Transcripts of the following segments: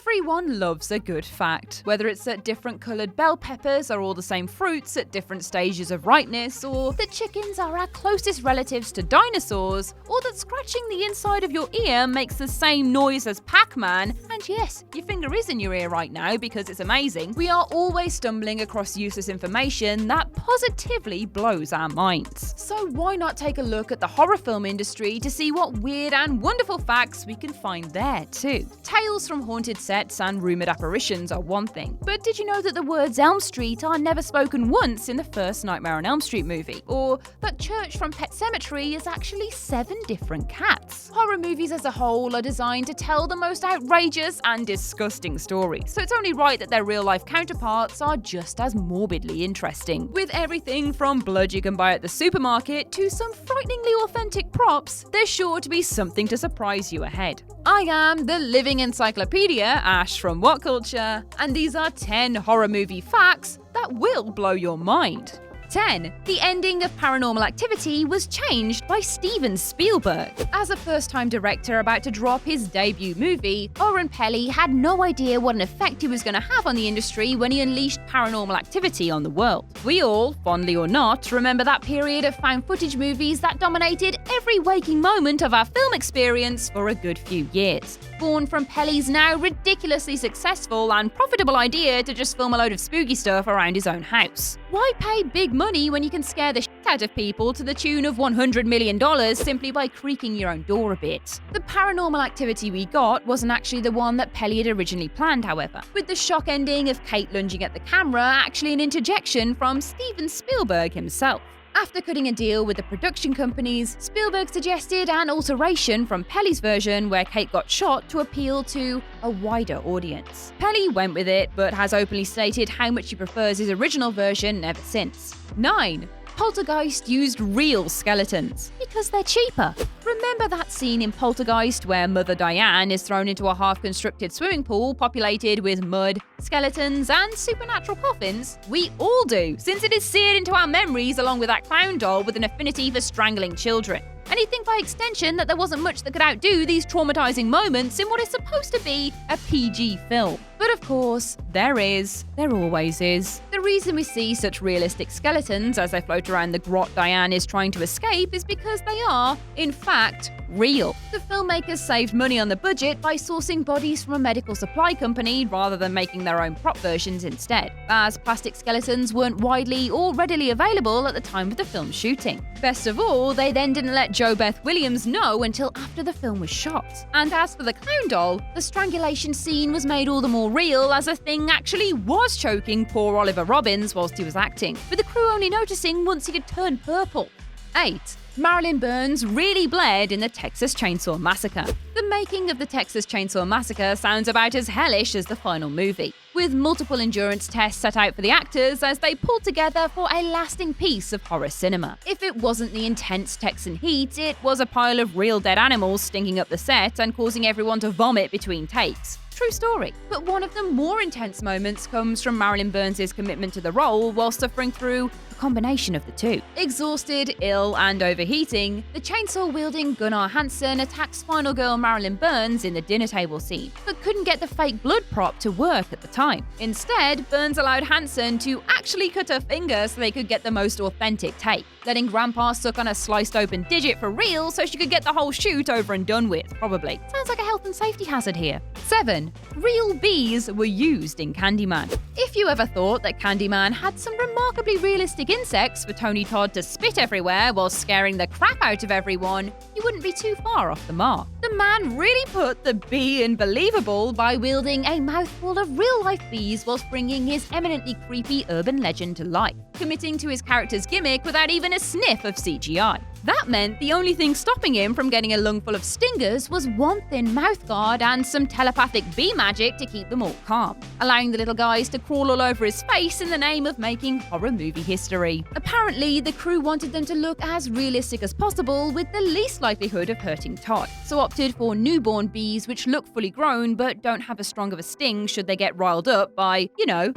Everyone loves a good fact, whether it's that different coloured bell peppers are all the same fruits at different stages of ripeness, or that chickens are our closest relatives to dinosaurs, or that scratching the inside of your ear makes the same noise as Pac-Man, and yes, your finger is in your ear right now because it's amazing. We are always stumbling across useless information that positively blows our minds. So why not take a look at the horror film industry to see what weird and wonderful facts we can find there too. Tales from haunted sets and rumoured apparitions are one thing, but did you know that the words Elm Street are never spoken once in the first Nightmare on Elm Street movie? Or that Church from Pet Sematary is actually 7 different cats? Horror movies as a whole are designed to tell the most outrageous and disgusting stories, so it's only right that their real-life counterparts are just as morbidly interesting. With everything from blood you can buy at the supermarket to some frighteningly authentic props, there's sure to be something to surprise you ahead. I am the living encyclopedia, Ash from What Culture, and these are 10 horror movie facts that will blow your mind. 10. The ending of Paranormal Activity was changed by Steven Spielberg. As a first-time director about to drop his debut movie, Oren Peli had no idea what an effect he was going to have on the industry when he unleashed Paranormal Activity on the world. We all, fondly or not, remember that period of found footage movies that dominated every waking moment of our film experience for a good few years. Born from Peli's now ridiculously successful and profitable idea to just film a load of spooky stuff around his own house. Why pay big money when you can scare the shit out of people to the tune of $100 million simply by creaking your own door a bit? The Paranormal Activity we got wasn't actually the one that Peli had originally planned, however, with the shock ending of Kate lunging at the camera actually an interjection from Steven Spielberg himself. After cutting a deal with the production companies, Spielberg suggested an alteration from Peli's version where Kate got shot to appeal to a wider audience. Peli went with it, but has openly stated how much he prefers his original version ever since. 9. Poltergeist used real skeletons because they're cheaper. Remember that scene in Poltergeist where Mother Diane is thrown into a half-constructed swimming pool populated with mud, skeletons, and supernatural coffins? We all do, since it is seared into our memories along with that clown doll with an affinity for strangling children. And you'd think by extension that there wasn't much that could outdo these traumatizing moments in what is supposed to be a PG film. But of course, there always is. The reason we see such realistic skeletons as they float around the grot Diane is trying to escape is because they are, in fact, real. The filmmakers saved money on the budget by sourcing bodies from a medical supply company rather than making their own prop versions instead, as plastic skeletons weren't widely or readily available at the time of the film's shooting. Best of all, they then didn't let Jo Beth Williams know until after the film was shot. And as for the clown doll, the strangulation scene was made all the more real as the thing actually was choking poor Oliver Robbins whilst he was acting, with the crew only noticing once he had turned purple. 8. Marilyn Burns really bled in the Texas Chainsaw Massacre. The making of the Texas Chainsaw Massacre sounds about as hellish as the final movie, with multiple endurance tests set out for the actors as they pulled together for a lasting piece of horror cinema. If it wasn't the intense Texan heat, it was a pile of real dead animals stinking up the set and causing everyone to vomit between takes. True story. But one of the more intense moments comes from Marilyn Burns' commitment to the role while suffering through a combination of the two. Exhausted, ill, and overheating, the chainsaw-wielding Gunnar Hansen attacks final girl Marilyn Burns in the dinner table scene, but couldn't get the fake blood prop to work at the time. Instead, Burns allowed Hansen to actually cut her finger so they could get the most authentic take, letting Grandpa suck on a sliced open digit for real so she could get the whole shoot over and done with, probably. Sounds like a health and safety hazard here. 7. Real bees were used in Candyman. If you ever thought that Candyman had some remarkably realistic insects for Tony Todd to spit everywhere while scaring the crap out of everyone, you wouldn't be too far off the mark. The man really put the bee in believable by wielding a mouthful of real-life bees whilst bringing his eminently creepy urban legend to life, committing to his character's gimmick without even a sniff of CGI. That meant the only thing stopping him from getting a lungful of stingers was one thin mouthguard and some telepathic bee magic to keep them all calm, allowing the little guys to crawl all over his face in the name of making horror movie history. Apparently, the crew wanted them to look as realistic as possible with the least likelihood of hurting Todd, so opted for newborn bees which look fully grown but don't have as strong of a sting should they get riled up by,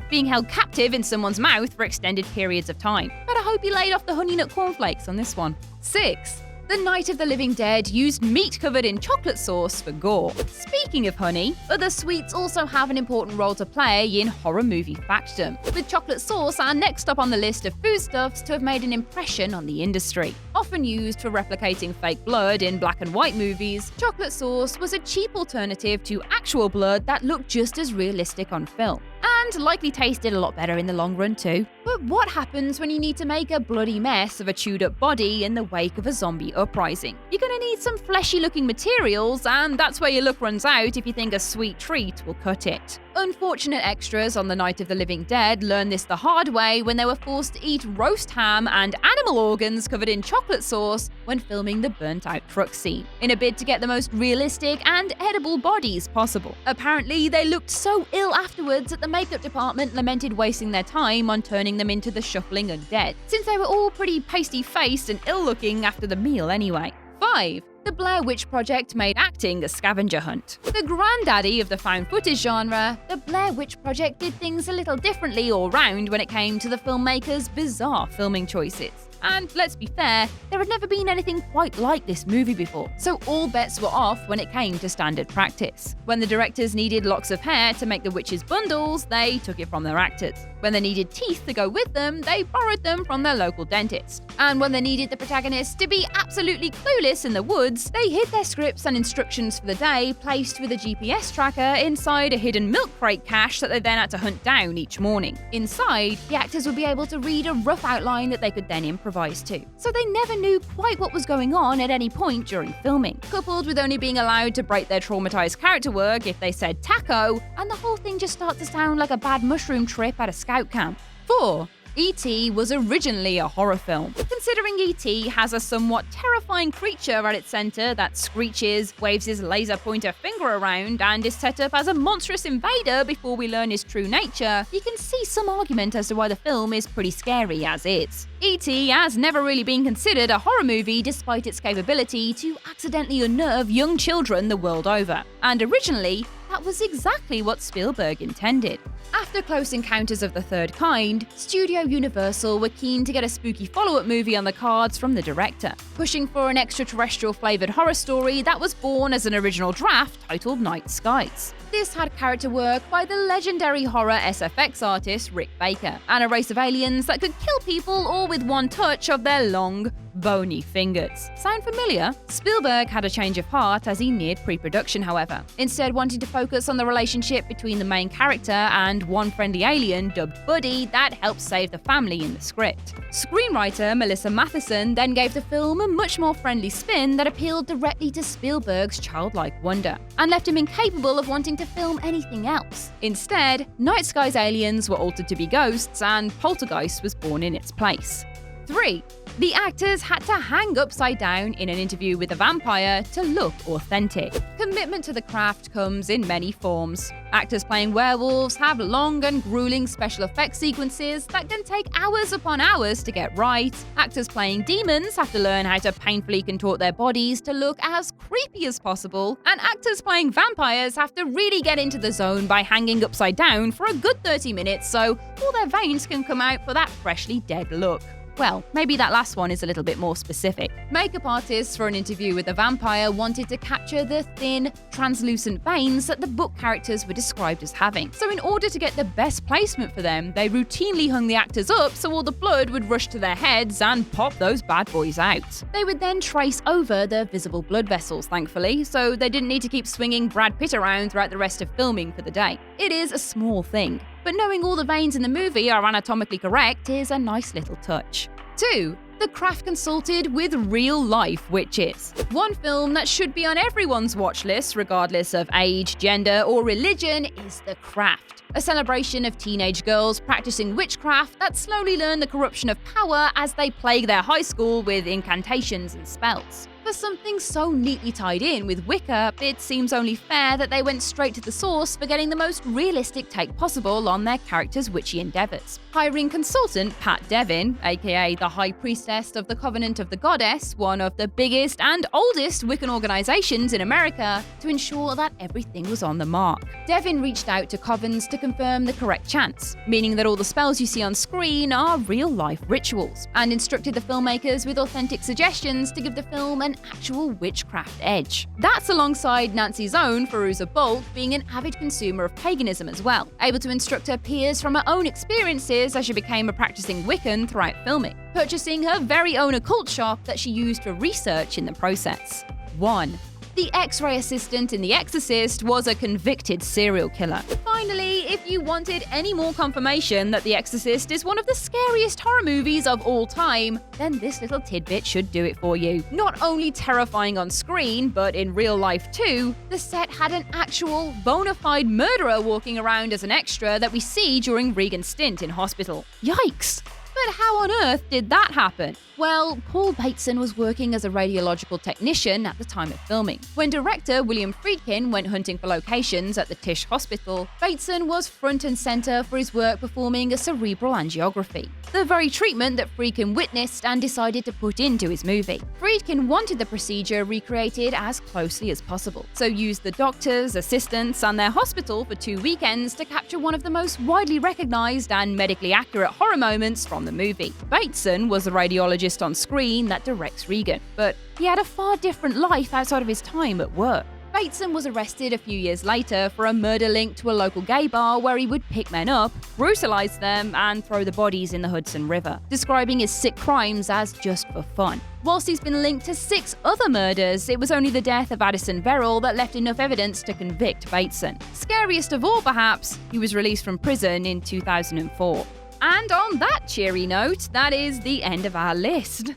being held captive in someone's mouth for extended periods of time. But I hope he laid off the honey nut cornflakes on this one. 6. The Night of the Living Dead used meat covered in chocolate sauce for gore. Speaking of honey, other sweets also have an important role to play in horror movie factdom, with chocolate sauce next up on the list of foodstuffs to have made an impression on the industry. Often used for replicating fake blood in black and white movies, chocolate sauce was a cheap alternative to actual blood that looked just as realistic on film. And likely tasted a lot better in the long run too. But what happens when you need to make a bloody mess of a chewed up body in the wake of a zombie uprising? You're gonna need some fleshy looking materials, and that's where your luck runs out if you think a sweet treat will cut it. Unfortunate extras on the Night of the Living Dead learned this the hard way when they were forced to eat roast ham and animal organs covered in chocolate sauce when filming the burnt out truck scene, in a bid to get the most realistic and edible bodies possible. Apparently, they looked so ill afterwards that the makeup department lamented wasting their time on turning them into the shuffling undead, since they were all pretty pasty-faced and ill-looking after the meal anyway. 5. The Blair Witch Project made acting a scavenger hunt. The granddaddy of the found footage genre, the Blair Witch Project did things a little differently all round when it came to the filmmakers' bizarre filming choices. And let's be fair, there had never been anything quite like this movie before, so all bets were off when it came to standard practice. When the directors needed locks of hair to make the witches' bundles, they took it from their actors. When they needed teeth to go with them, they borrowed them from their local dentist. And when they needed the protagonist to be absolutely clueless in the woods, they hid their scripts and instructions for the day placed with a GPS tracker inside a hidden milk crate cache that they then had to hunt down each morning. Inside, the actors would be able to read a rough outline that they could then improvise to. So they never knew quite what was going on at any point during filming. Coupled with only being allowed to break their traumatized character work if they said taco, and the whole thing just starts to sound like a bad mushroom trip at a scout camp. 4. E.T. was originally a horror film. Considering E.T. has a somewhat terrifying creature at its center that screeches, waves his laser pointer finger around, and is set up as a monstrous invader before we learn his true nature, you can see some argument as to why the film is pretty scary as is. E.T. has never really been considered a horror movie despite its capability to accidentally unnerve young children the world over. And originally, that was exactly what Spielberg intended. After Close Encounters of the Third Kind, Studio Universal were keen to get a spooky follow-up movie on the cards from the director, pushing for an extraterrestrial-flavored horror story that was born as an original draft titled Night Skies. This had character work by the legendary horror SFX artist Rick Baker, and a race of aliens that could kill people all with one touch of their long, bony fingers. Sound familiar? Spielberg had a change of heart as he neared pre-production, however, instead wanting to focus on the relationship between the main character and one friendly alien dubbed Buddy that helped save the family in the script. Screenwriter Melissa Matheson then gave the film a much more friendly spin that appealed directly to Spielberg's childlike wonder, and left him incapable of wanting to film anything else. Instead, Night Skies aliens were altered to be ghosts, and Poltergeist was born in its place. 3. The actors had to hang upside down in an interview with a vampire to look authentic. Commitment to the craft comes in many forms. Actors playing werewolves have long and grueling special effects sequences that can take hours upon hours to get right. Actors playing demons have to learn how to painfully contort their bodies to look as creepy as possible. And actors playing vampires have to really get into the zone by hanging upside down for a good 30 minutes so all their veins can come out for that freshly dead look. Well, maybe that last one is a little bit more specific. Makeup artists for an interview with a vampire wanted to capture the thin, translucent veins that the book characters were described as having. So in order to get the best placement for them, they routinely hung the actors up so all the blood would rush to their heads and pop those bad boys out. They would then trace over the visible blood vessels, thankfully, so they didn't need to keep swinging Brad Pitt around throughout the rest of filming for the day. It is a small thing, but knowing all the veins in the movie are anatomically correct is a nice little touch. 2. The craft consulted with real-life witches. One film that should be on everyone's watch list, regardless of age, gender, or religion, is The Craft. A celebration of teenage girls practicing witchcraft that slowly learn the corruption of power as they plague their high school with incantations and spells. For something so neatly tied in with Wicca, it seems only fair that they went straight to the source for getting the most realistic take possible on their characters' witchy endeavors. Hiring consultant Pat Devin, aka the High Priestess of the Covenant of the Goddess, one of the biggest and oldest Wiccan organizations in America, to ensure that everything was on the mark. Devin reached out to covens to confirm the correct chants, meaning that all the spells you see on screen are real-life rituals, and instructed the filmmakers with authentic suggestions to give the film an actual witchcraft edge. That's alongside Nancy's own Fairuza Balk being an avid consumer of paganism as well, able to instruct her peers from her own experiences as she became a practicing Wiccan throughout filming, purchasing her very own occult shop that she used for research in the process. 1. The Xray assistant in The Exorcist was a convicted serial killer. Finally, if you wanted any more confirmation that The Exorcist is one of the scariest horror movies of all time, then this little tidbit should do it for you. Not only terrifying on screen, but in real life too, the set had an actual, bona fide murderer walking around as an extra that we see during Regan's stint in hospital. Yikes! But how on earth did that happen? Well, Paul Bateson was working as a radiological technician at the time of filming. When director William Friedkin went hunting for locations at the Tisch Hospital, Bateson was front and center for his work performing a cerebral angiography, the very treatment that Friedkin witnessed and decided to put into his movie. Friedkin wanted the procedure recreated as closely as possible, so used the doctors, assistants, and their hospital for 2 weekends to capture one of the most widely recognized and medically accurate horror moments from the movie. Bateson was the radiologist on screen that directs Regan, but he had a far different life outside of his time at work. Bateson was arrested a few years later for a murder linked to a local gay bar where he would pick men up, brutalize them, and throw the bodies in the Hudson River, describing his sick crimes as just for fun. Whilst he's been linked to 6 other murders, it was only the death of Addison Verrill that left enough evidence to convict Bateson. Scariest of all, perhaps, he was released from prison in 2004. And on that cheery note, that is the end of our list.